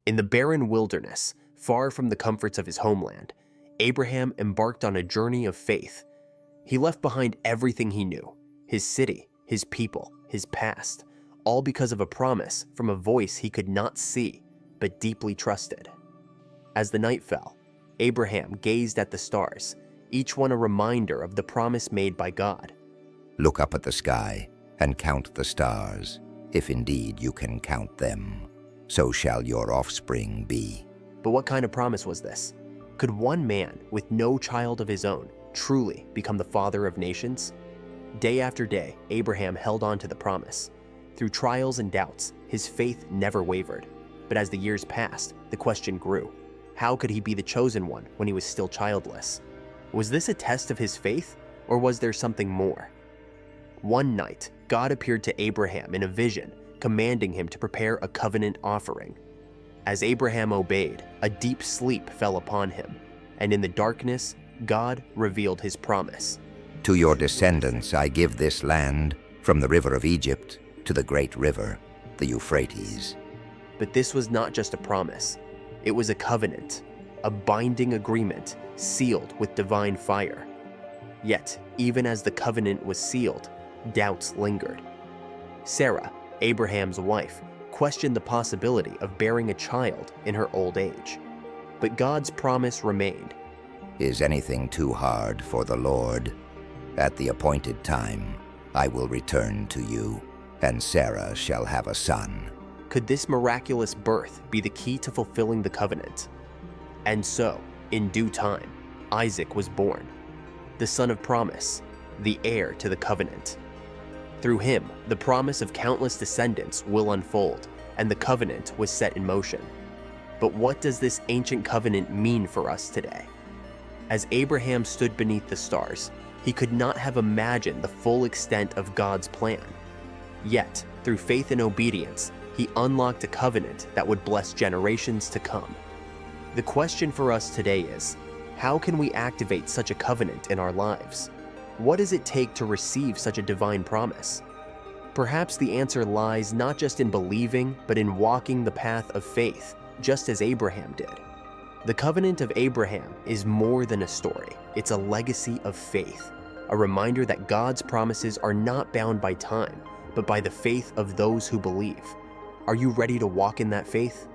In the barren wilderness, far from the comforts of his homeland, Abraham embarked on a journey of faith. He left behind everything he knew, his city, his people, his past, all because of a promise from a voice he could not see, but deeply trusted. As the night fell, Abraham gazed at the stars, each one a reminder of the promise made by God. Look up at the sky and count the stars, if indeed you can count them. So shall your offspring be. But what kind of promise was this? Could one man with no child of his own truly become the father of nations? Day after day, Abraham held on to the promise. Through trials and doubts, his faith never wavered. But as the years passed, the question grew. How could he be the chosen one when he was still childless? Was this a test of his faith, or was there something more? One night, God appeared to Abraham in a vision, commanding him to prepare a covenant offering. As Abraham obeyed, a deep sleep fell upon him, and in the darkness, God revealed his promise. To your descendants I give this land, from the river of Egypt to the great river, the Euphrates. But this was not just a promise. It was a covenant, a binding agreement sealed with divine fire. Yet, even as the covenant was sealed, doubts lingered. Sarah, Abraham's wife, questioned the possibility of bearing a child in her old age. But God's promise remained. Is anything too hard for the Lord? At the appointed time, I will return to you, and Sarah shall have a son. Could this miraculous birth be the key to fulfilling the covenant? And so, in due time, Isaac was born, the son of promise, the heir to the covenant. Through him, the promise of countless descendants will unfold, and the covenant was set in motion. But what does this ancient covenant mean for us today? As Abraham stood beneath the stars, he could not have imagined the full extent of God's plan. Yet, through faith and obedience, he unlocked a covenant that would bless generations to come. The question for us today is, how can we activate such a covenant in our lives? What does it take to receive such a divine promise? Perhaps the answer lies not just in believing, but in walking the path of faith, just as Abraham did. The covenant of Abraham is more than a story. It's a legacy of faith, a reminder that God's promises are not bound by time, but by the faith of those who believe. Are you ready to walk in that faith?